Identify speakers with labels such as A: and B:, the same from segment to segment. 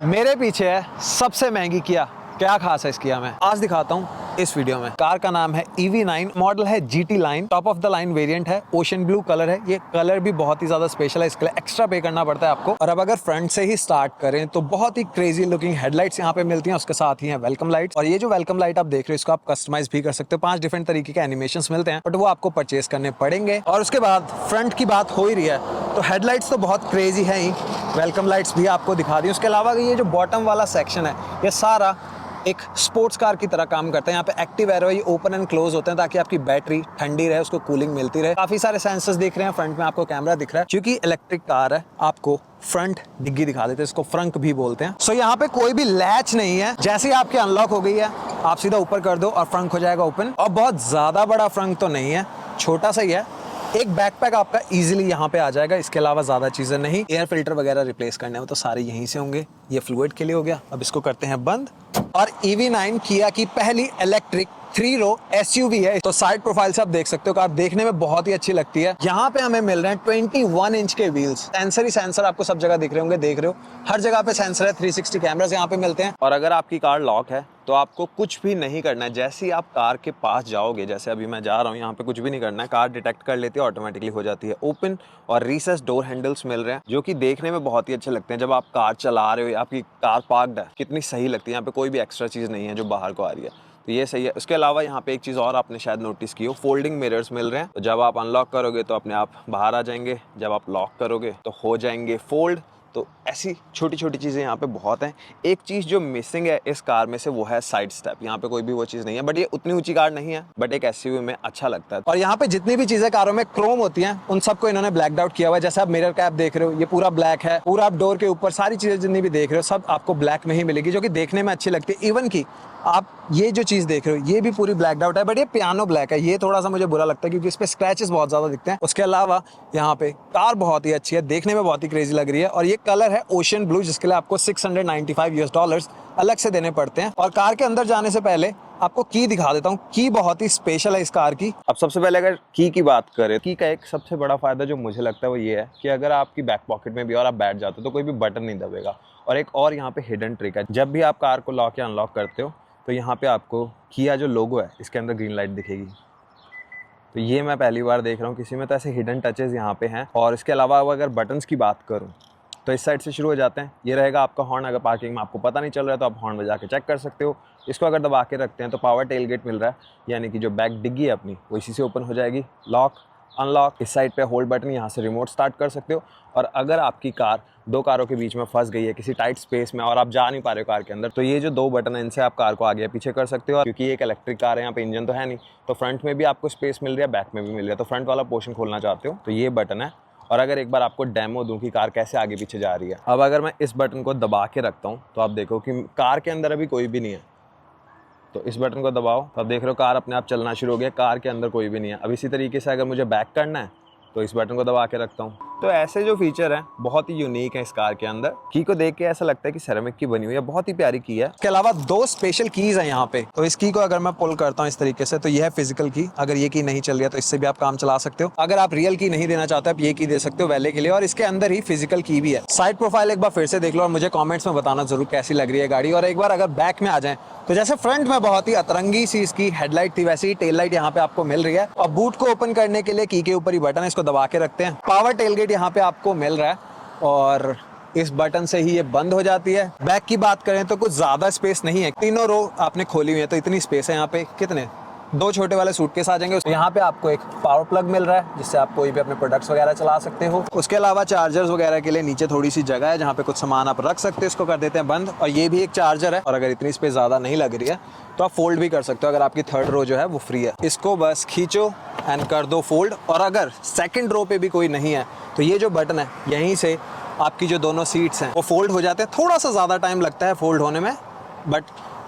A: मेरे पीछे है सबसे महंगी किया। क्या खास है इस किया में आज दिखाता हूँ इस वीडियो में। कार का नाम है EV9, मॉडल है GT line, top of the line variant है, ओशन ब्लू कलर है। ये कलर भी बहुत ही ज्यादा स्पेशल है, इसके लिए एक्स्ट्रा पे करना पड़ता है आपको। और अब अगर फ्रंट से ही स्टार्ट करें तो बहुत ही क्रेजी लुकिंग हेडलाइट्स यहाँ पे मिलती हैं, उसके साथ ही है वेलकम लाइट्स। और ये जो वेलकम लाइट आप देख रहे हो इसको आप कस्टमाइज भी कर सकते हो। 5 डिफरेंट तरीके के एनिमेशन मिलते हैं, बट वो आपको परचेज करने पड़ेंगे। और उसके बाद फ्रंट की बात हो ही रही है तो हेडलाइट्स तो बहुत क्रेजी है ही, वेलकम लाइट्स भी आपको दिखा दी। उसके अलावा ये जो बॉटम वाला सेक्शन है ये सारा एक स्पोर्ट्स कार की तरह काम करता है। यहाँ पे एक्टिव एरो ये ओपन एंड क्लोज होते हैं ताकि आपकी बैटरी ठंडी रहे, उसको कूलिंग मिलती रहे। काफी सारे सेंसर्स दिख रहे हैं, फ्रंट में आपको कैमरा दिख रहा है। क्योंकि इलेक्ट्रिक कार है आपको फ्रंट डिग्गी दिखा देते हैं, इसको फ्रंक भी बोलते हैं। सो यहाँ पे कोई भी लैच नहीं है, जैसे ही आपकी अनलॉक हो गई है आप सीधा ऊपर कर दो और फ्रंक हो जाएगा ओपन। और बहुत ज्यादा बड़ा फ्रंक तो नहीं है, छोटा सा ही है। एक बैकपैक आपका इजीली यहाँ पे आ जाएगा, इसके अलावा ज्यादा चीजें नहीं। एयर फिल्टर वगैरह रिप्लेस करने में तो सारे यहीं से होंगे। ये फ्लूइड के लिए हो गया। अब इसको करते हैं बंद। और EV9 किया की पहली इलेक्ट्रिक 3 रो SUV है। तो साइड प्रोफाइल से आप देख सकते हो, कार देखने में बहुत ही अच्छी लगती है। यहाँ पे हमें मिल रहे हैं 21 इंच के व्हील्स। सेंसर ही सेंसर आपको सब जगह दिख रहे होंगे, देख रहे हो हर जगह पे सेंसर है। 360 कैमरास यहाँ पे मिलते हैं। और अगर आपकी कार लॉक है तो आपको कुछ भी नहीं करना है। जैसे ही आप कार के पास जाओगे, जैसे अभी मैं जा रहा हूँ, यहाँ पे कुछ भी नहीं करना है, कार डिटेक्ट कर लेती है, ऑटोमेटिकली हो जाती है ओपन। और रिसेस डोर हैंडल्स मिल रहे हैं जो कि देखने में बहुत ही अच्छे लगते हैं। जब आप कार चला रहे हो, आपकी कार पार्क्ड है, कितनी सही लगती है। यहाँ पे कोई भी एक्स्ट्रा चीज़ नहीं है जो बाहर को आ रही है, तो ये सही है। उसके अलावा यहाँ पे एक चीज़ और आपने शायद नोटिस की हो, फोल्डिंग मिरर्स मिल रहे हैं। तो जब आप अनलॉक करोगे तो अपने आप बाहर आ जाएंगे, जब आप लॉक करोगे तो हो जाएंगे फोल्ड। तो ऐसी छोटी छोटी चीज़ें यहाँ पे बहुत हैं। एक चीज़ जो मिसिंग है इस कार में से वो है साइड स्टेप। यहाँ पे कोई भी वो चीज़ नहीं है, बट ये उतनी ऊंची कार नहीं है, बट एक SUV में अच्छा लगता है। और यहाँ पे जितनी भी चीज़ें कारों में क्रोम होती हैं उन सबको इन्होंने ब्लैक आउट किया हुआ है। जैसे आप मिरर कैप देख रहे हो ये पूरा ब्लैक है, पूरा आप डोर के ऊपर सारी चीज़ें जितनी भी देख रहे हो सब आपको ब्लैक में ही मिलेगी, जो कि देखने में अच्छी लगती है। इवन की आप ये जो चीज देख रहे हो ये भी पूरी ब्लैक आउट है, बट ये पियानो ब्लैक है। ये थोड़ा सा मुझे बुरा लगता है क्योंकि इस पे स्क्रैचेस बहुत ज्यादा दिखते हैं। उसके अलावा यहाँ पे कार बहुत ही अच्छी है, देखने में बहुत ही क्रेजी लग रही है। और ये कलर है ओशन ब्लू, जिसके लिए आपको $695 अलग से देने पड़ते हैं। और कार के अंदर जाने से पहले आपको की दिखा देता हूँ। की बहुत ही स्पेशल है इस कार की। अब सबसे पहले अगर की बात करें, की का एक सबसे बड़ा फायदा जो मुझे लगता है वो ये है कि अगर आपकी बैक पॉकेट में भी और आप बैठ जाते हो तो कोई भी बटन नहीं दबेगा। और एक और यहाँ पे हिडन ट्रिक है, जब भी आप कार को लॉक या अनलॉक करते हो तो यहाँ पे आपको किया जो लोगो है इसके अंदर ग्रीन लाइट दिखेगी। तो ये मैं पहली बार देख रहा हूँ किसी में, तो ऐसे हिडन टचेस यहाँ पे हैं। और इसके अलावा अगर बटन्स की बात करूँ तो इस साइड से शुरू हो जाते हैं। ये रहेगा आपका हॉर्न, अगर पार्किंग में आपको पता नहीं चल रहा है तो आप हॉर्न बजा के चेक कर सकते हो। इसको अगर दबा के रखते हैं तो पावर टेल गेट मिल रहा है, यानी कि जो बैक डिग्गी है अपनी वो इसी से ओपन हो जाएगी। लॉक अनलॉक, इस साइड पे होल्ड बटन, यहाँ से रिमोट स्टार्ट कर सकते हो। और अगर आपकी कार 2 कारों के बीच में फंस गई है किसी टाइट स्पेस में और आप जा नहीं पा रहे हो कार के अंदर, तो ये जो 2 बटन है इनसे आप कार को आगे या पीछे कर सकते हो। क्योंकि ये एक इलेक्ट्रिक कार है, यहाँ पे इंजन तो है नहीं, तो फ्रंट में भी आपको स्पेस मिल रही है, बैक में भी मिल रहा है। तो फ्रंट वाला पोर्शन खोलना चाहते हो तो ये बटन है। और अगर एक बार आपको डेमो दूं कि कार कैसे आगे पीछे जा रही है, अब अगर मैं इस बटन को दबा के रखता हूँ तो आप देखो कि कार के अंदर अभी कोई भी नहीं है। तो इस बटन को दबाओ तो आप देख रहे हो कार अपने आप चलना शुरू हो गया, कार के अंदर कोई भी नहीं है। अब इसी तरीके से अगर मुझे बैक करना है तो इस बटन को दबा के रखता हूँ। तो ऐसे जो फीचर हैं बहुत ही यूनिक है इस कार के अंदर। की को देख के ऐसा लगता है कि सेरेमिक की बनी हुई है, बहुत ही प्यारी की है। इसके अलावा 2 स्पेशल कीज है यहाँ पे। तो इस की को अगर मैं पुल करता हूँ इस तरीके से तो ये है फिजिकल की। अगर ये की नहीं चल रही है तो इससे भी आप काम चला सकते हो। अगर आप रियल की नहीं देना चाहते आप ये की दे सकते हो वैले के लिए। और इसके अंदर ही फिजिकल की भी है। साइड प्रोफाइल एक बार फिर से देख लो और मुझे कॉमेंट्स में बताना जरूर कैसी लग रही है गाड़ी। और एक बार अगर बैक में आ जाए तो जैसे फ्रंट में बहुत ही अतरंगी सी इसकी हेडलाइट थी, वैसे ही टेल लाइट यहाँ पे आपको मिल रही है। और बूट को ओपन करने के लिए की के ऊपर ही बटन है, इसको दबा के रखते हैं। पावर टेलगेट यहाँ पे आपको मिल रहा है और इस बटन से ही ये बंद हो जाती है। बैक की बात करें तो कुछ ज्यादा स्पेस नहीं है, 3 रो आपने खोली हुई है तो इतनी स्पेस है। यहाँ पे कितने 2 छोटे वाले सूटकेस आ जाएंगे। यहाँ पे आपको एक पावर प्लग मिल रहा है जिससे आप कोई भी अपने प्रोडक्ट्स वगैरह चला सकते हो। उसके अलावा चार्जर्स वगैरह के लिए नीचे थोड़ी सी जगह है जहाँ पे कुछ सामान आप रख सकते हो। इसको कर देते हैं बंद। और ये भी एक चार्जर है, और अगर इतनी स्पेस ज्यादा नहीं लग रही है तो आप फोल्ड भी कर सकते हो अगर आपकी 3rd रो जो है वो फ्री है। इसको बस खींचो एंड कर दो फोल्ड। और अगर 2nd रो पे भी कोई नहीं है तो ये जो बटन है यहीं से आपकी जो दोनों सीट्स हैं वो फोल्ड हो जाते हैं। थोड़ा सा ज़्यादा टाइम लगता है फोल्ड होने में, बट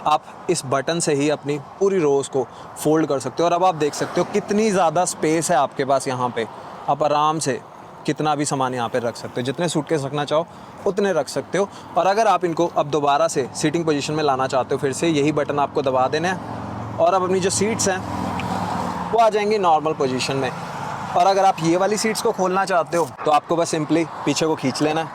A: आप इस बटन से ही अपनी पूरी रोज को फोल्ड कर सकते हो। और अब आप देख सकते हो कितनी ज़्यादा स्पेस है आपके पास यहाँ पे। आप आराम से कितना भी सामान यहाँ पे रख सकते हो, जितने सूटकेस रखना चाहो उतने रख सकते हो। और अगर आप इनको अब दोबारा से सीटिंग पोजीशन में लाना चाहते हो फिर से यही बटन आपको दबा देना है और अब अपनी जो सीट्स हैं वो आ जाएंगी नॉर्मल पोजीशन में। और अगर आप ये वाली सीट्स को खोलना चाहते हो तो आपको बस सिंपली पीछे को खींच लेना है,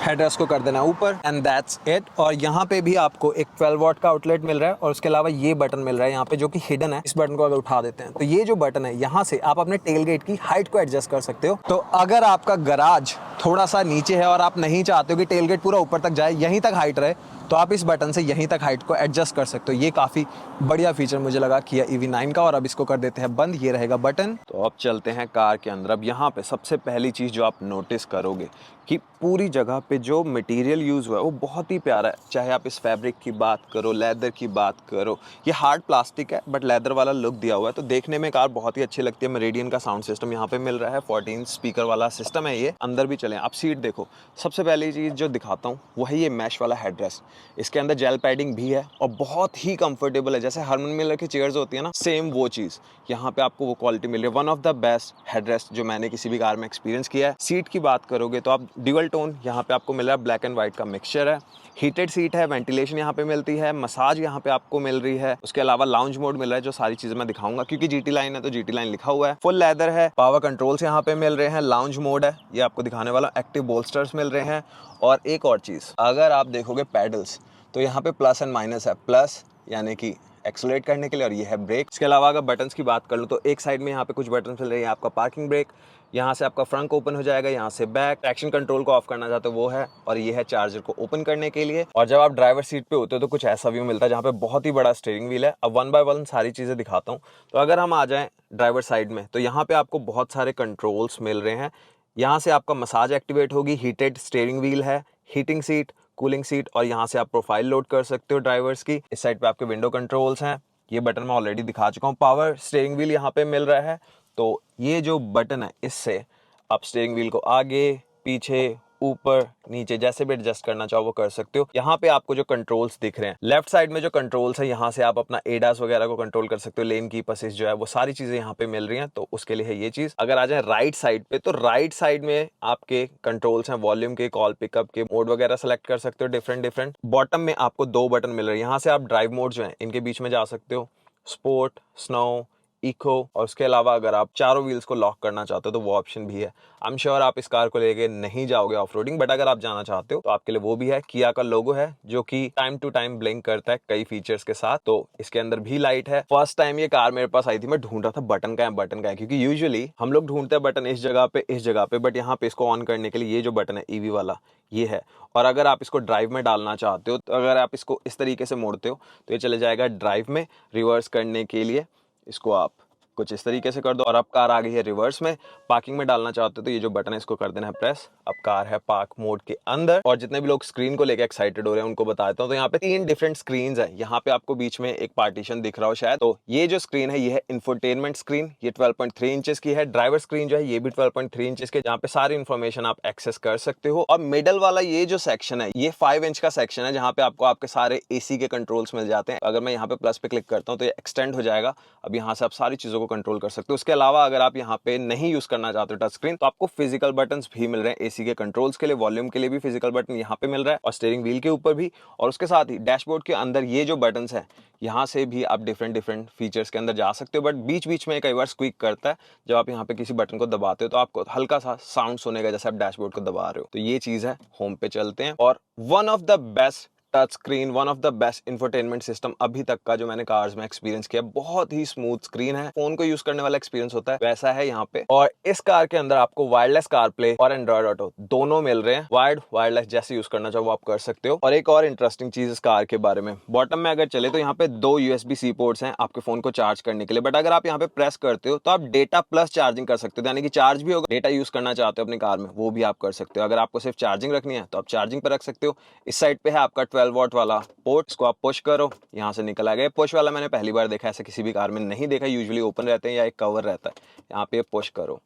A: हेडरेस्ट को कर देना ऊपर एंड दैट्स इट। और यहाँ पे भी आपको एक 12 वॉट का आउटलेट मिल रहा है और उसके अलावा ये बटन मिल रहा है यहाँ पे जो कि हिडन है। इस बटन को अगर उठा देते हैं तो ये जो बटन है यहाँ से आप अपने टेलगेट की हाइट को एडजस्ट कर सकते हो। तो अगर आपका गराज थोड़ा सा नीचे है और आप नहीं चाहते हो कि टेलगेट पूरा ऊपर तक जाए, यहीं तक हाइट रहे, तो आप इस बटन से यहीं तक हाइट को एडजस्ट कर सकते हो। ये काफ़ी बढ़िया फीचर मुझे लगा किया EV9 का। और अब इसको कर देते हैं बंद, ये रहेगा बटन। तो अब चलते हैं कार के अंदर। अब यहाँ पे सबसे पहली चीज़ जो आप नोटिस करोगे कि पूरी जगह पे जो मटेरियल यूज़ हुआ है वो बहुत ही प्यारा है। चाहे आप इस फैब्रिक की बात करो, लेदर की बात करो, ये हार्ड प्लास्टिक है बट लेदर वाला लुक दिया हुआ है, तो देखने में कार बहुत ही अच्छी लगती है। मेरिडियन का साउंड सिस्टम यहाँ पे मिल रहा है, 14 स्पीकर वाला सिस्टम है ये। अंदर भी चलें, आप सीट देखो। सबसे पहली चीज़ जो दिखाता हूँ वो है ये मैश वाला हेडरेस्ट। इसके अंदर जेल पैडिंग भी है और बहुत ही कंफर्टेबल है। जैसे हरमन मिलर की चेयर्स होती है ना, सेम वो चीज़ यहाँ पे आपको वो क्वालिटी मिल रही है। One of the best headrest जो मैंने किसी भी कार में एक्सपीरियंस किया है। सीट की बात करोगे तो आप ड्यूअल टोन यहाँ पे आपको मिल रहा है, ब्लैक एंड व्हाइट का मिक्सचर है। हीटेड सीट है, वेंटिलेशन यहाँ पे मिलती है, मसाज यहाँ पे आपको मिल रही है। उसके अलावा लाउंज मोड मिल रहा है, जो सारी चीजें मैं दिखाऊंगा क्योंकि GT लाइन है तो GT लाइन लिखा हुआ है। फुल लेदर है, पावर कंट्रोल्स यहाँ पे मिल रहे हैं, लाउंज मोड है ये आपको दिखाने वाला, एक्टिव बोल्स्टर्स मिल रहे हैं। और एक और चीज, अगर आप देखोगे पैडल्स तो यहाँ पे प्लस एंड माइनस है। प्लस यानी कि एक्सेलरेट करने के लिए और ये है ब्रेक। इसके अलावा अगर बटन्स की बात कर लूँ तो एक साइड में यहाँ पे कुछ बटन मिल रहे हैं, आपका पार्किंग ब्रेक, यहाँ से आपका फ्रंट ओपन हो जाएगा, यहाँ से बैक। ट्रैक्शन कंट्रोल को ऑफ करना चाहते हो वो है, और ये है चार्जर को ओपन करने के लिए। और जब आप ड्राइवर सीट पे होते हो तो कुछ ऐसा व्यू मिलता है जहाँ पे बहुत ही बड़ा स्टीयरिंग व्हील है। अब 1 बाय 1 सारी चीज़ें दिखाता हूँ। तो अगर हम आ जाएँ ड्राइवर साइड में तो यहाँ पे आपको बहुत सारे कंट्रोल्स मिल रहे हैं। यहाँ से आपका मसाज एक्टिवेट होगी, हीटेड स्टीयरिंग व्हील है, हीटिंग सीट, कूलिंग सीट, और यहाँ से आप प्रोफाइल लोड कर सकते हो ड्राइवर्स की। इस साइड पे आपके विंडो कंट्रोल्स हैं, ये बटन मैं ऑलरेडी दिखा चुका हूँ। पावर स्टीयरिंग व्हील यहाँ पे मिल रहा है, तो ये जो बटन है इससे आप स्टीयरिंग व्हील को आगे, पीछे, ऊपर, नीचे जैसे भी एडजस्ट करना चाहो वो कर सकते हो। यहाँ पे आपको जो कंट्रोल्स दिख रहे हैं लेफ्ट साइड में, जो कंट्रोल्स है यहाँ से आप अपना एडास वगैरह को कंट्रोल कर सकते हो। लेन की असिस्ट जो है वो सारी चीजें यहाँ पे मिल रही हैं, तो उसके लिए है ये चीज। अगर आ जाए राइट साइड पे तो राइट साइड में आपके कंट्रोल्स हैं, वॉल्यूम के, कॉल पिकअप के, मोड वगैरह सेलेक्ट कर सकते हो डिफरेंट। बॉटम में आपको 2 बटन मिल रहे हैं, यहाँ से आप ड्राइव मोड जो है इनके बीच में जा सकते हो, स्पोर्ट, स्नो, इको। और उसके अलावा अगर आप चारों व्हील्स को लॉक करना चाहते हो तो वो ऑप्शन भी है। आई एम श्योर आप इस कार को लेके नहीं जाओगे ऑफ रोडिंग, बट अगर आप जाना चाहते हो तो आपके लिए वो भी है। किया का लोगो है जो कि टाइम टू टाइम ब्लिंक करता है कई फीचर्स के साथ, तो इसके अंदर भी लाइट है। फर्स्ट टाइम ये कार मेरे पास आई थी, मैं ढूंढ रहा था बटन का है, क्योंकि यूजुअली हम लोग ढूंढते हैं बटन इस जगह पे, बट यहाँ पे इसको ऑन करने के लिए ये जो बटन है EV वाला ये है। और अगर आप इसको ड्राइव में डालना चाहते हो तो अगर आप इसको इस तरीके से मोड़ते हो तो ये चले जाएगा ड्राइव में। रिवर्स करने के लिए इसको आप कुछ इस तरीके से कर दो और अब कार आ गई है रिवर्स में। पार्किंग में डालना चाहते हो तो ये जो बटन है इसको कर देना है प्रेस। अब कार है पार्क मोड के अंदर। और जितने भी लोग स्क्रीन को लेकर एक्साइटेड हो रहे हैं उनको बताता हूँ, तो यहाँ पे 3 डिफरेंट स्क्रीन है। यहाँ पे आपको बीच में एक पार्टीशन दिख रहा हो शायद, तो ये जो स्क्रीन है ये है इंफोटेनमेंट स्क्रीन, ये 12.3 इंचेस की है। ड्राइवर स्क्रीन जो है ये भी 12.3 इंचेस के, जहाँ पे सारी इन्फॉर्मेशन आप एक्सेस कर सकते हो। और मिडल वाला ये जो सेक्शन है ये 5 इंच का सेक्शन है, जहाँ पे आपको आपके सारे AC के कंट्रोल्स मिल जाते हैं। अगर मैं यहाँ पे प्लस पे क्लिक करता हूँ तो ये एक्सटेंड हो जाएगा। अब यहाँ से आप सारी चीजों को कंट्रोल कर सकते हो। उसके अलावा अगर आप यहाँ पे नहीं यूज करना चाहते हो टच स्क्रीन तो आपको फिजिकल बटन्स भी मिल रहे हैं। AC के कंट्रोल्स के लिए, वॉल्यूम के लिए भी फिजिकल बटन यहाँ पे मिल रहा है और स्टीयरिंग व्हील के ऊपर भी। और उसके साथ ही डैशबोर्ड के अंदर ये जो बटन्स हैं यहाँ से भी आप डिफरेंट फीचर्स के अंदर जा सकते हो, बट बीच बीच में कई बार स्क्वीक करता है। जब आप यहाँ पे किसी बटन को दबाते हो तो आपको हल्का सा साउंड सुनेगा जैसे आप डैशबोर्ड को दबा रहे हो। तो ये चीज है। होम पे चलते हैं और one of the best touch screen, one of the best infotainment system अभी तक का जो मैंने कार्स में एक्सपीरियंस किया। बहुत ही स्मूथ स्क्रीन है, फोन को यूज करने वाला एक्सपीरियंस होता है वैसा है यहाँ पे। और इस कार के अंदर आपको वायरलेस कारप्ले और एंड्रॉइड ऑटो दोनों मिल रहे हैं। वायर्ड, वायरलेस जैसे यूज करना चाहो वो आप कर सकते हो। और एक और इंटरेस्टिंग चीज इस कार के बारे में, बॉटम में अगर चले तो यहाँ पे 2 USB-C पोर्ट्स हैं आपके फोन को चार्ज करने के लिए, बट अगर आप यहाँ पे प्रेस करते हो तो आप डेटा प्लस चार्जिंग कर सकते हो, यानी कि चार्ज भी होगा, डेटा यूज करना चाहते हो अपनी कार में वो भी आप कर सकते हो। अगर आपको सिर्फ चार्जिंग रखनी है तो आप चार्जिंग पर रख सकते हो। इस साइड पे है आपका 12 वॉट वाला पोर्ट, इसको आप पुश करो, यहाँ से निकल आ गया। पुश वाला मैंने पहली बार देखा, ऐसे किसी भी कार में नहीं देखा, यूजुअली ओपन रहते हैं या एक कवर रहता है। यहाँ पे पुश करो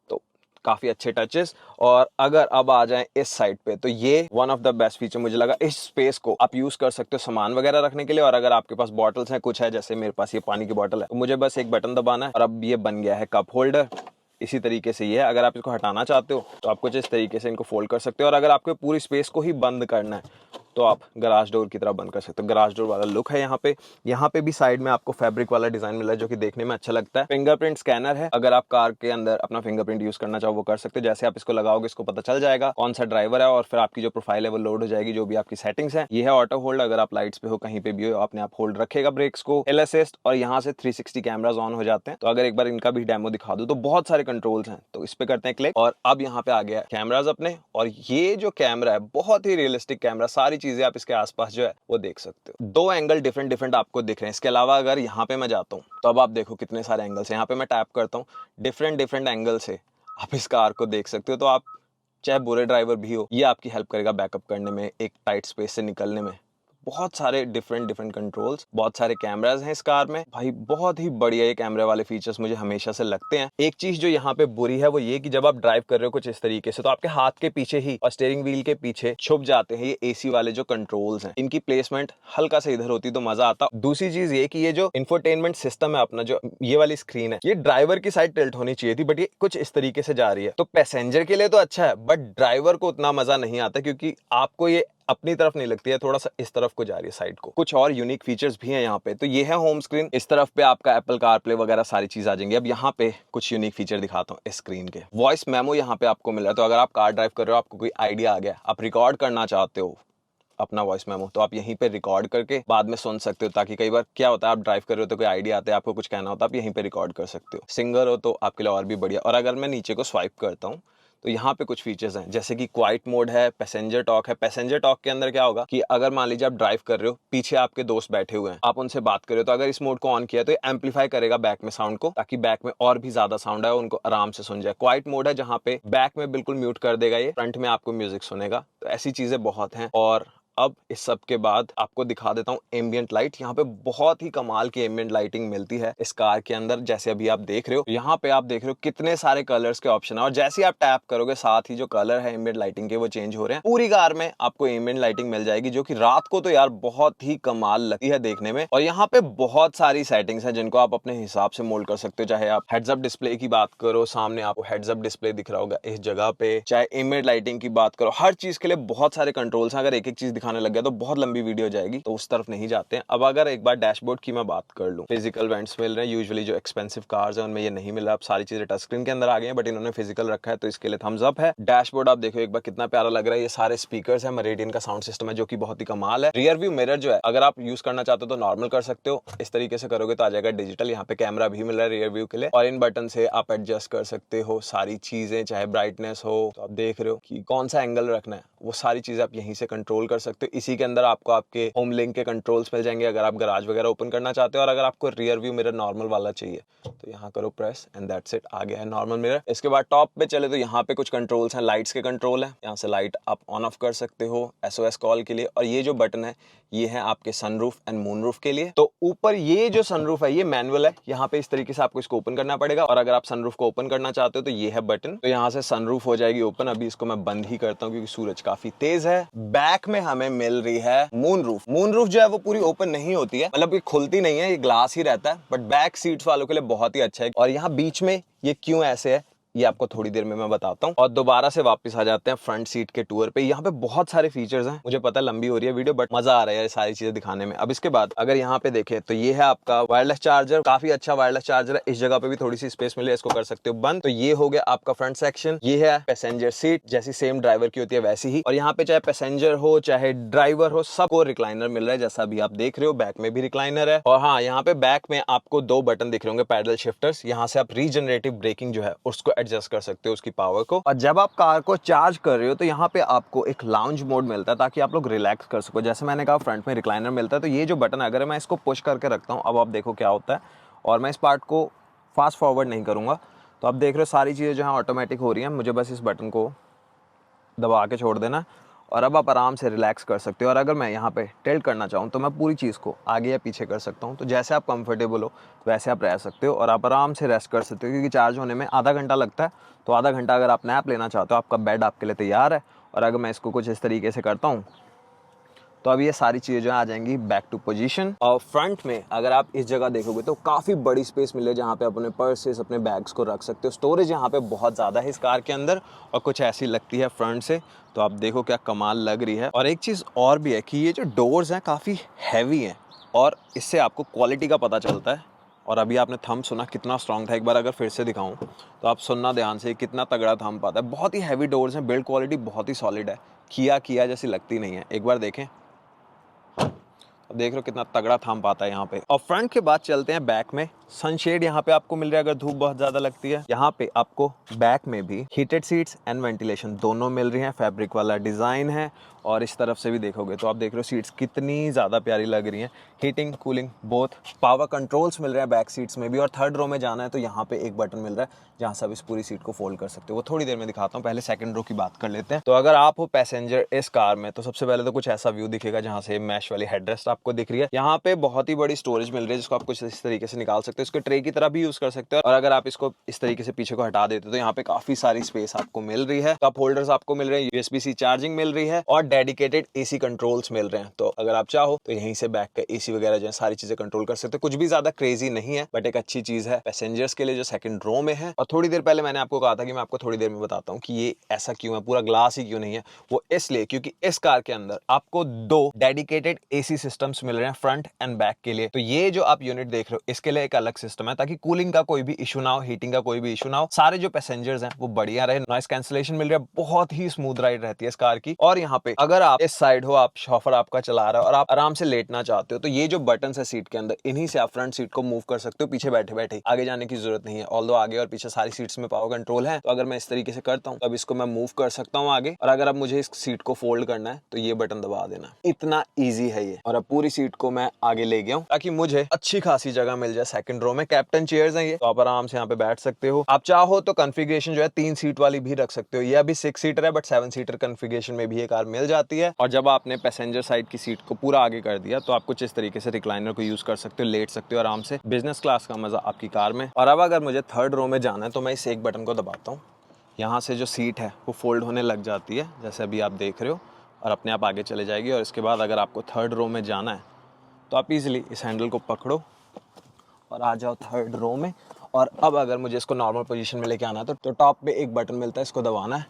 A: तो काफी अच्छे टचेस। और अगर अब आ जाएं इस साइड पे तो ये one of the best feature मुझे लगा। इस स्पेस को आप यूज कर सकते हो सामान वगैरह रखने के लिए। और अगर आपके पास बॉटल्स हैं, कुछ है, जैसे मेरे पास ये पानी की बॉटल है, तो मुझे बस एक बटन दबाना है और अब ये बन गया है कप होल्डर। इसी तरीके से ये है। अगर आप इसको हटाना चाहते हो तो आप कुछ इस तरीके से इनको फोल्ड कर सकते हो। और अगर आपको पूरी स्पेस को ही बंद करना है
B: तो आप गराज डोर की तरह बंद कर सकते हो। गराज डोर वाला लुक है यहाँ पे। यहाँ पे भी साइड में आपको फैब्रिक वाला डिजाइन मिला है जो कि देखने में अच्छा लगता है। फिंगरप्रिंट स्कैनर है, अगर आप कार के अंदर अपना फिंगरप्रिंट यूज करना चाहो वो कर सकते हो। जैसे आप इसको लगाओगे इसको पता चल जाएगा कौन सा ड्राइवर है और फिर आपकी जो प्रोफाइल है वो लोड हो जाएगी, जो भी आपकी सेटिंग्स है। ये है ऑटो होल्ड, अगर आप लाइट्स पे हो कहीं पे भी हो अपने आप होल्ड रखेगा ब्रेक्स को। हिल असिस्ट, और यहाँ से 360 कैमरास ऑन हो जाते हैं। तो अगर एक बार इनका भी डेमो दिखा दूं तो बहुत सारे कंट्रोल्स हैं, तो इस पे करते हैं क्लिक और अब यहाँ पे आ गया कैमरास अपने। और ये जो कैमरा है बहुत ही रियलिस्टिक कैमरा, सारी चीजें आप इसके आसपास जो है वो देख सकते हो। 2 एंगल डिफरेंट डिफरेंट आपको दिख रहे हैं। इसके अलावा अगर यहाँ पे मैं जाता हूँ तो अब आप देखो कितने सारे एंगल्स हैं। यहाँ पे मैं टैप करता हूँ, डिफरेंट डिफरेंट एंगल से आप इस कार को देख सकते हो। तो आप चाहे बुरे ड्राइवर भी हो, ये आपकी हेल्प करेगा बैकअप करने में, एक टाइट स्पेस से निकलने में। बहुत सारे डिफरेंट डिफरेंट कंट्रोल्स, बहुत सारे कैमरास हैं इस कार में भाई। बहुत ही बढ़िया ये कैमरे वाले फीचर्स मुझे हमेशा से लगते हैं। एक चीज जो यहाँ पे बुरी है वो ये कि जब आप ड्राइव कर रहे हो कुछ इस तरीके से तो आपके हाथ के पीछे ही और स्टीयरिंग व्हील के पीछे छुप जाते हैं ये एसी वाले जो कंट्रोल्स हैं। इनकी प्लेसमेंट हल्का से इधर होती तो मजा आता। दूसरी चीज ये कि ये जो इंफोटेनमेंट सिस्टम है अपना, जो ये वाली स्क्रीन है, ये ड्राइवर की साइड टिल्ट होनी चाहिए थी, बट ये कुछ इस तरीके से जा रही है। तो पैसेंजर के लिए तो अच्छा है बट ड्राइवर को उतना मजा नहीं आता क्योंकि आपको ये अपनी तरफ नहीं लगती है, थोड़ा सा इस तरफ को जा रही है साइड को। कुछ और यूनिक फीचर्स भी हैं यहाँ पे। तो ये है होम स्क्रीन, इस तरफ पे आपका एप्पल कारप्ले वगैरह सारी चीज आ जाएंगी। अब यहाँ पे कुछ यूनिक फीचर दिखाता हूँ इस स्क्रीन के। वॉइस मेमो यहाँ पे आपको मिल रहा है। तो अगर आप कार ड्राइव कर रहे हो, आपको कोई आइडिया आ गया, आप रिकॉर्ड करना चाहते हो अपना वॉइस मेमो, तो आप यहीं पे रिकॉर्ड करके बाद में सुन सकते हो। ताकि कई बार क्या होता है आप ड्राइव कर रहे हो तो कोई आइडिया आता है, आपको कुछ कहना होता है, आप यहीं पे रिकॉर्ड कर सकते हो। सिंगर हो तो आपके लिए और भी बढ़िया। और अगर मैं नीचे को स्वाइप करता हूँ तो यहाँ पे कुछ फीचर्स हैं, जैसे कि क्वाइट मोड है, पैसेंजर टॉक है। पैसेंजर टॉक के अंदर क्या होगा कि अगर मान लीजिए आप ड्राइव कर रहे हो, पीछे आपके दोस्त बैठे हुए हैं, आप उनसे बात कर रहे हो, तो अगर इस मोड को ऑन किया तो ये एम्पलीफाई करेगा बैक में साउंड को, ताकि बैक में और भी ज्यादा साउंड आए, उनको आराम से सुन जाए। क्वाइट मोड है जहाँ पे बैक में बिल्कुल म्यूट कर देगा, ये फ्रंट में आपको म्यूजिक सुनेगा। तो ऐसी चीजें बहुत हैं। और अब इस सब के बाद आपको दिखा देता हूँ एम्बियंट लाइट। यहाँ पे बहुत ही कमाल की एम्बियंट लाइटिंग मिलती है इस कार के अंदर। जैसे अभी आप देख रहे हो, यहाँ पे आप देख रहे हो कितने सारे कलर्स के ऑप्शन है, और जैसे आप टैप करोगे साथ ही जो कलर है एम्बियंट लाइटिंग के वो चेंज हो रहे हैं। पूरी कार में आपको एम्बियंट लाइटिंग मिल जाएगी, जो कि रात को तो यार बहुत ही कमाल लगती है देखने में। और यहाँ पे बहुत सारी सेटिंग्स है जिनको आप अपने हिसाब से मोल्ड कर सकते हो। चाहे आप हेड्स अप डिस्प्ले की बात करो, सामने आपको हेड्स अप डिस्प्ले दिख रहा होगा इस जगह पे, चाहे एम्बियंट लाइटिंग की बात करो, हर चीज के लिए बहुत सारे कंट्रोल्स हैं। अगर एक एक चीज दिखाने लग गया तो बहुत लंबी वीडियो जाएगी, तो उस तरफ नहीं जाते हैं। अब अगर एक बार डैशबोर्ड की मैं बात कर लूं, फिजिकल वेंट्स मिल रहे हैं। यूजुअली जो एक्सपेंसिव कार्स हैं उनमें ये नहीं मिल रहा। अब सारी चीजें टच स्क्रीन के अंदर आ गई हैं, बट इन्होंने फिजिकल रखा है तो इसके लिए थम्स अप है। डैशबोर्ड आप देखो एक बार कितना प्यारा लग रहा है। ये सारे स्पीकर्स हैं, मेरिडियन का साउंड सिस्टम है जो कि बहुत ही कमाल है। रियर व्यू मिरर जो है अगर आप यूज करना चाहते हो तो नॉर्मल कर सकते हो, इस तरीके से करोगे तो आ जाएगा डिजिटल। यहाँ पे कैमरा भी मिल रहा है रियर व्यू के लिए, और इन बटन से आप एडजस्ट कर सकते हो सारी चीजें, चाहे ब्राइटनेस हो। तो आप देख रहे हो कि कौन सा एंगल रखना है, वो सारी चीजें आप यहीं से कंट्रोल कर सकते हो। इसी के अंदर आपको आपके होम लिंक के कंट्रोल्स मिल जाएंगे अगर आप गराज वगैरह ओपन करना चाहते हो। और अगर आपको रियर व्यू मिरर नॉर्मल वाला चाहिए तो यहाँ करो प्रेस एंड दैट्स इट, आ गया है नॉर्मल मिरर। इसके बाद टॉप पे चले तो यहाँ पे कुछ कंट्रोल्स हैं, लाइट्स के कंट्रोल है। यहाँ से लाइट आप ऑन ऑफ कर सकते हो SOS कॉल के लिए। और ये जो बटन है ये है आपके सनरूफ एंड मूनरूफ के लिए। तो ऊपर ये जो सनरूफ है ये मैनुअल है, यहाँ पे इस तरीके से आपको इसको ओपन करना पड़ेगा। और अगर आप सनरूफ को ओपन करना चाहते हो तो ये है बटन, तो यहाँ से सनरूफ हो जाएगी ओपन। अभी इसको मैं बंद ही करता हूँ क्योंकि सूरज काफी तेज है। बैक में हमें मिल रही है मूनरूफ। मूनरूफ जो है वो पूरी ओपन नहीं होती है, मतलब ये खुलती नहीं है, ये ग्लास ही रहता है, बट बैक सीट्स वालों के लिए बहुत ही अच्छा है। और यहाँ बीच में ये क्यों ऐसे है ये आपको थोड़ी देर में मैं बताता हूँ। और दोबारा से वापस आ जाते हैं फ्रंट सीट के टूर पे। यहाँ पे बहुत सारे फीचर्स हैं, मुझे पता है लंबी हो रही है वीडियो, बट मजा आ रहा है ये सारी चीजें दिखाने में। अब इसके बाद अगर यहाँ पे देखें तो ये है आपका वायरलेस चार्जर, काफी अच्छा वायरलेस चार्जर है। इस जगह पे भी थोड़ी सी स्पेस मिले, इसको कर सकते हो बंद। तो ये हो गया आपका फ्रंट सेक्शन। ये है पैसेंजर सीट, जैसी सेम ड्राइवर की होती है वैसी ही। और यहाँ पे चाहे पैसेंजर हो चाहे ड्राइवर हो, सबको रिक्लाइनर मिल रहा है, जैसा अभी आप देख रहे हो। बैक में भी रिक्लाइनर है। और हाँ, यहाँ पे बैक में आपको 2 बटन दिख रहे होंगे, पैडल शिफ्टर्स। यहाँ से आप रीजनरेटिव ब्रेकिंग जो है उसको एडजस्ट कर सकते हो, उसकी पावर को। और जब आप कार को चार्ज कर रहे हो तो यहाँ पे आपको एक लाउंज मोड मिलता है ताकि आप लोग रिलैक्स कर सको। जैसे मैंने कहा फ्रंट में रिक्लाइनर मिलता है, तो ये जो बटन अगर मैं इसको पुश करके रखता हूँ, अब आप देखो क्या होता है। और मैं इस पार्ट को फास्ट फॉरवर्ड नहीं करूँगा, तो आप देख रहे हो सारी चीज़ें जो है ऑटोमेटिक हो रही हैं। मुझे बस इस बटन को दबा के छोड़ देना और अब आप आराम से रिलैक्स कर सकते हो। और अगर मैं यहाँ पे टिल्ट करना चाहूँ तो मैं पूरी चीज़ को आगे या पीछे कर सकता हूँ। तो जैसे आप कंफर्टेबल हो वैसे आप रह सकते हो और आप आराम से रेस्ट कर सकते हो, क्योंकि चार्ज होने में आधा घंटा लगता है। तो आधा घंटा अगर आप नैप लेना चाहते हो, आपका बेड आपके लिए तैयार है। और अगर मैं इसको कुछ इस तरीके से करता हूँ तो अब ये सारी चीजें जो है आ जाएंगी बैक टू पोजीशन। और फ्रंट में अगर आप इस जगह देखोगे तो काफी बड़ी स्पेस मिले जहाँ पे अपने पर्सेस अपने बैग्स को रख सकते हो। स्टोरेज यहाँ पे बहुत ज्यादा है इस कार के अंदर और कुछ ऐसी लगती है फ्रंट से, तो आप देखो क्या कमाल लग रही है। और एक चीज और भी है कि ये जो डोर्स हैं काफी हैवी हैं और इससे आपको क्वालिटी का पता चलता है। और अभी आपने थंब सुना कितना स्ट्रॉन्ग था, एक बार अगर फिर से दिखाऊं तो आप सुनना ध्यान से कितना तगड़ा थंब पाता है। बहुत ही हैवी डोर्स हैं, बिल्ड क्वालिटी बहुत ही सॉलिड है, किया जैसी लगती नहीं है। एक बार देखें, अब देख लो कितना तगड़ा थंब आता है यहाँ पे। और फ्रंट के बाद चलते हैं बैक में। सनशेड यहाँ पे आपको मिल रहा है अगर धूप बहुत ज्यादा लगती है। यहाँ पे आपको बैक में भी हीटेड सीट्स एंड वेंटिलेशन दोनों मिल रही हैं, फैब्रिक वाला डिजाइन है। और इस तरफ से भी देखोगे तो आप देख रहे हो सीट्स कितनी ज्यादा प्यारी लग रही हैं, heating cooling both. Power controls मिल रहे हैं बैक सीट्स में भी। और थर्ड रो में जाना है तो यहाँ पे एक बटन मिल रहा है जहाँ से आप इस पूरी सीट को फोल्ड कर सकते हो, वो थोड़ी देर में दिखाता हूँ। पहले सेकंड रो की बात कर लेते हैं। तो अगर आप हो पैसेंजर इस कार में तो सबसे पहले तो कुछ ऐसा व्यू दिखेगा जहाँ से मैश वाली हेडरेस्ट आपको दिख रही है। यहाँ पे बहुत ही बड़ी स्टोरेज मिल रही है जिसको आप कुछ इस तरीके से निकाल सकते हो, इसको ट्रे की तरह भी यूज कर सकते हो। और अगर आप इसको इस तरीके से पीछे को हटा देते हो तो यहाँ पे काफी सारी स्पेस आपको मिल रही है। कप होल्डर्स आपको मिल रहे हैं, USB-C चार्जिंग मिल रही है और डेडिकेटेड AC कंट्रोल्स मिल रहे हैं। तो अगर आप चाहो तो यहीं से बैक का AC वगैरह जो है सारी चीजें कंट्रोल कर सकते हो। कुछ भी ज्यादा क्रेजी नहीं है बट एक अच्छी चीज है पैसेंजर्स के लिए जो सेकंड रो में है। और थोड़ी देर पहले मैंने आपको कहा था कि मैं आपको थोड़ी देर में बताता हूँ कि ये ऐसा क्यों है, पूरा ग्लास ही क्यों नहीं है। वो इसलिए क्योंकि इस कार के अंदर आपको 2 डेडिकेटेड AC सिस्टम्स मिल रहे हैं फ्रंट एंड बैक के लिए। तो ये जो आप यूनिट देख रहे हो इसके लिए एक अलग सिस्टम है ताकि कूलिंग का कोई भी इशू ना हो, हीटिंग का कोई भी इशू ना हो, सारे जो पैसेंजर्स हैं वो बढ़िया रहे। नॉइस कैंसिलेशन मिल रहा है, बहुत ही स्मूथ राइड रहती है इस कार की। और यहाँ पे अगर आप इस साइड हो, आप शॉफर आपका चला रहा है और आप आराम से लेटना चाहते हो तो ये जो बटन है सीट के अंदर, इन्हीं से आप फ्रंट सीट को मूव कर सकते हो पीछे बैठे बैठे। आगे जाने की जरूरत नहीं है, ऑल्दो आगे और पीछे सारी सीट्स में पावर कंट्रोल है। तो अगर मैं इस तरीके से करता हूँ तो अब इसको मैं मूव कर सकता हूँ आगे। और अगर अब मुझे इस सीट को फोल्ड करना है तो ये बटन दबा देना, इतना ईजी है ये। और अब पूरी सीट को मैं आगे ले गया हूँ ताकि मुझे अच्छी खासी जगह मिल जाए सेकंड रो में। कैप्टन चेयर्स हैं ये, तो आप आराम से यहाँ पे बैठ सकते हो। आप चाहो तो कॉन्फ़िगरेशन जो है 3 सीट वाली भी रख सकते हो। ये अभी 6 सीटर है बट 7 सीटर कॉन्फ़िगरेशन में भी ये कार मिल जाती है। और जब आपने पैसेंजर साइड की सीट को पूरा आगे कर दिया तो आप कुछ इस तरीके से रिक्लाइनर को यूज कर सकते हो, लेट सकते हो आराम से। बिजनेस क्लास का मजा आपकी कार में। और अब अगर मुझे थर्ड रो में जाना है तो मैं इस एक बटन को दबाता हूँ, यहाँ से जो सीट है वो फोल्ड होने लग जाती है जैसे अभी आप देख रहे हो, और अपने आप आगे चले जाएगी। और इसके बाद अगर आपको थर्ड रो में जाना है तो आप इजीली इस हैंडल को पकड़ो और आ जाओ थर्ड रो में। और अब अगर मुझे इसको नॉर्मल पोजीशन में लेके आना है तो टॉप पे एक बटन मिलता है, इसको दबाना है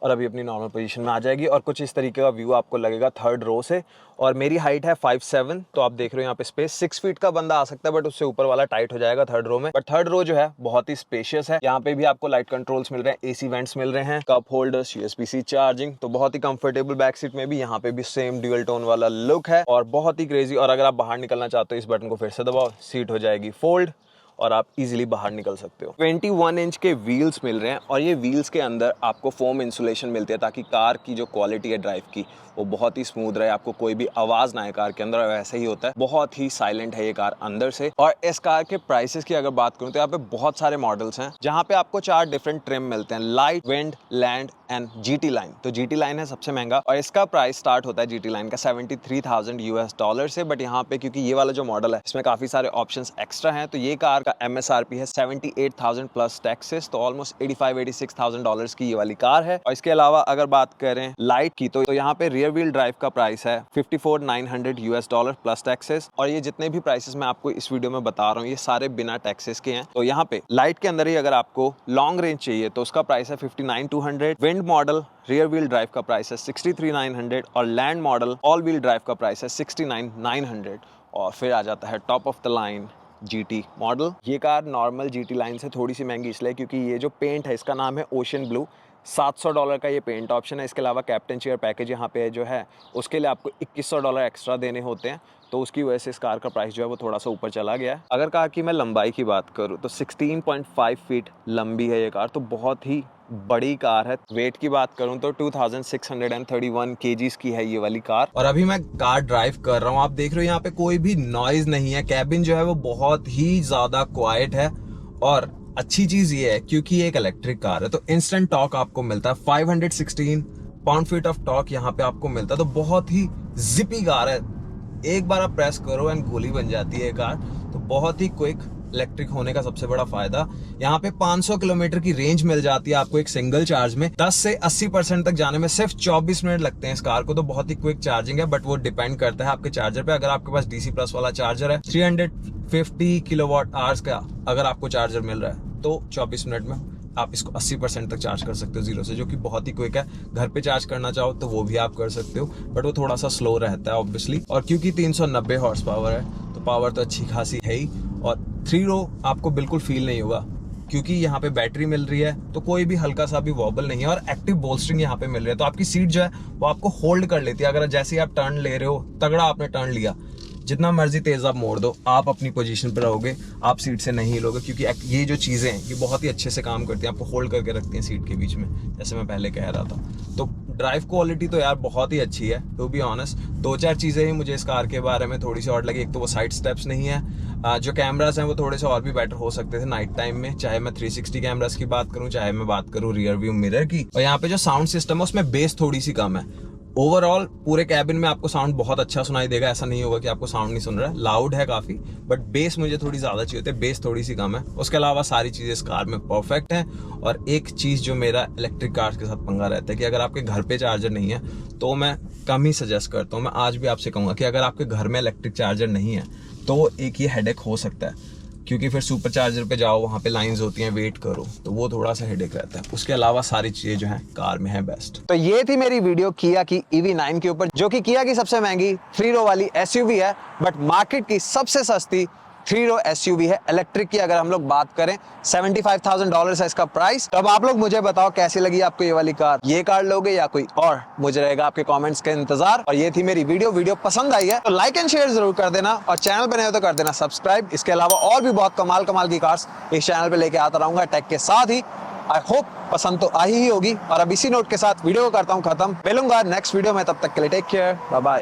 B: और अभी अपनी नॉर्मल पोजीशन में आ जाएगी। और कुछ इस तरीके का व्यू आपको लगेगा थर्ड रो से। और मेरी हाइट है 5'7", तो आप देख रहे हो यहाँ पे स्पेस 6 फीट का बंदा आ सकता है बट उससे ऊपर वाला टाइट हो जाएगा थर्ड रो में। बट थर्ड रो जो है बहुत ही स्पेशियस है। यहाँ पे भी आपको लाइट कंट्रोल्स मिल रहे हैं, AC वेंट्स मिल रहे हैं, कप होल्डर्स, USB-C चार्जिंग, तो बहुत ही कंफर्टेबल। बैक सीट में भी यहाँ पे भी सेम ड्यूअल टोन वाला लुक है और बहुत ही क्रेजी। और अगर आप बाहर निकलना चाहते हो इस बटन को फिर से दबाओ, सीट हो जाएगी फोल्ड और आप इजीली बाहर निकल सकते हो। 21 इंच के व्हील्स मिल रहे हैं और ये व्हील्स के अंदर आपको फोम इंसुलेशन मिलती है ताकि कार की जो क्वालिटी है ड्राइव की वो बहुत ही स्मूथ रहे, आपको कोई भी आवाज ना आए कार के अंदर। वैसे ही होता है, बहुत ही साइलेंट है ये कार अंदर से। और इस कार के प्राइसेस की अगर बात करूं तो यहाँ पे बहुत सारे मॉडल्स हैं जहाँ पे आपको 4 डिफरेंट ट्रिम मिलते हैं, light, wind, land and GT line. तो GT लाइन है सबसे महंगा और इसका प्राइस स्टार्ट होता है GT लाइन का $73,000 से। बट यहाँ पे क्योंकि ये वाला जो मॉडल है इसमें काफी सारे ऑप्शंस एक्स्ट्रा हैं तो ये कार का MSRP है 78,000 प्लस टैक्सेस, तो ऑलमोस्ट $86,000 की ये वाली कार है। और इसके अलावा अगर बात करें लाइट की तो यहाँ पे रियर व्हील ड्राइव का प्राइस है $54,900 प्लस टैक्सेस। और ये जितने भी प्राइसेस मैं आपको इस वीडियो में बता रहा हूँ ये सारे बिना टैक्सेस के हैं। तो यहाँ पे लाइट के अंदर ही अगर आपको लॉन्ग रेंज चाहिए तो उसका प्राइस है 59,200। Wind model rear wheel drive का प्राइस है 63,900 और land model all wheel drive का प्राइस है 69,900। और फिर आ जाता है top of the line GT model. ये कार नॉर्मल GT लाइन से थोड़ी सी महंगी इसलिए क्योंकि ये जो पेंट है इसका नाम है ओशन ब्लू। $700 का ये पेंट ऑप्शन है। इसके अलावा कैप्टन चेयर पैकेज यहाँ पे जो है उसके लिए आपको $2100 एक्स्ट्रा देने होते हैं, तो उसकी वजह से इस कार का प्राइस जो है वो थोड़ा सा ऊपर चला गया है। अगर कार की मैं लंबाई की बात करूँ तो 16.5 फीट लंबी है ये कार, तो बहुत ही बड़ी कार है। वेट की बात करूं तो 2631 kgs की है ये वाली कार। और अभी मैं कार ड्राइव कर रहा हूं, आप देख रहे हो यहाँ पे कोई भी नॉइज नहीं है। कैबिन जो है वो बहुत ही ज्यादा क्वाइट है और अच्छी चीज ये है क्योंकि ये एक इलेक्ट्रिक कार है तो इंस्टेंट टॉर्क आपको मिलता है। 516 पाउंड फीट ऑफ टॉर्क यहाँ पे आपको मिलता है, तो बहुत ही जिपी कार है। एक बार आप प्रेस करो एंड गोली बन जाती है कार, तो बहुत ही क्विक
A: इलेक्ट्रिक होने का सबसे बड़ा फायदा, यहाँ पे 500 किलोमीटर की रेंज मिल जाती है आपको एक सिंगल चार्ज में। 10 से 80% तक जाने में सिर्फ 24 मिनट लगते हैं इस कार को, तो बहुत ही क्विक चार्जिंग है। बट वो डिपेंड करता है आपके चार्जर पे। अगर आपके पास DC प्लस वाला चार्जर है, 350 किलोवाट आवर्स का अगर आपको चार्जर मिल रहा है, तो 24 मिनट में आप इसको 80% तक चार्ज कर सकते हो जीरो से, जो कि बहुत ही क्विक है। घर पे चार्ज करना चाहो तो वो भी आप कर सकते हो, बट वो थोड़ा सा स्लो रहता है ऑब्वियसली। और क्योंकि 390 हॉर्स पावर है, तो पावर तो अच्छी खासी है ही। और 3 रो आपको बिल्कुल फील नहीं होगा, क्योंकि यहाँ पे बैटरी मिल रही है, तो कोई भी हल्का सा भी वॉबल नहीं है। और एक्टिव बोल्स्टरिंग यहाँ पे मिल रही है, तो आपकी सीट जो है वो आपको होल्ड कर लेती है। अगर जैसे ही आप टर्न ले रहे हो, तगड़ा आपने टर्न लिया, जितना मर्जी तेज आप मोड़ दो, आप अपनी पोजीशन पर रहोगे, आप सीट से नहीं हिलोगे। क्योंकि ये जो चीज़ें हैं ये बहुत ही अच्छे से काम करती हैं, आपको होल्ड करके रखती हैं सीट के बीच में, जैसे मैं पहले कह रहा था। तो ड्राइव क्वालिटी तो यार बहुत ही अच्छी है, टू बी ऑनेस्ट। 2-4 चीज़ें ही मुझे इस कार के बारे में थोड़ी सी और लगी। एक तो वो साइड स्टेप्स नहीं है, जो कैमरास हैं वो थोड़े से और भी बेटर हो सकते थे नाइट टाइम में, चाहे मैं 360 कैमरास की बात करूं, चाहे मैं बात करूं रियर व्यू मिरर की। और यहाँ पे जो साउंड सिस्टम है उसमें बेस थोड़ी सी कम है। ओवरऑल पूरे कैबिन में आपको साउंड बहुत अच्छा सुनाई देगा, ऐसा नहीं होगा कि आपको साउंड नहीं सुन रहा है। लाउड है काफी, बट बेस मुझे थोड़ी ज्यादा चाहिए होती है, बेस थोड़ी सी कम है। उसके अलावा सारी चीजें इस कार में परफेक्ट हैं। और एक चीज जो मेरा इलेक्ट्रिक कार्स के साथ पंगा रहता है कि अगर आपके घर पे चार्जर नहीं है, तो मैं कम ही सजेस्ट करता हूँ। मैं आज भी आपसे कहूंगा कि अगर आपके घर में इलेक्ट्रिक चार्जर नहीं है, तो एक ये हेडेक हो सकता है, क्योंकि फिर सुपर चार्जर पे जाओ, वहाँ पे लाइंस होती हैं, वेट करो, तो वो थोड़ा सा हेडेक रहता है। उसके अलावा सारी चीजें जो हैं कार में है बेस्ट। तो ये थी मेरी वीडियो किया की EV9 के ऊपर, जो कि किया की सबसे महंगी 3 रो वाली SUV है, बट मार्केट की सबसे सस्ती 3 रो SUV है इलेक्ट्रिक की। अगर हम लोग बात करें, $75,000 है इसका प्राइस। तो अब आप लोग मुझे बताओ कैसी लगी आपको ये वाली कार, ये कार लोगे या कोई और? मुझे रहेगा आपके कमेंट्स का इंतजार। और ये थी मेरी वीडियो पसंद आई है तो लाइक एंड शेयर जरूर कर देना, और चैनल पे नए हो तो कर देना सब्सक्राइब। इसके अलावा और भी बहुत कमाल की कार्स इस चैनल पे लेके आता रहूंगा टेक के साथ ही। आई होप पसंद तो आई ही होगी। और अब इसी नोट के साथ वीडियो को करता हूँ खत्म, मिलूंगा नेक्स्ट वीडियो में, तब तक के लिए टेक केयर, बाय बाय।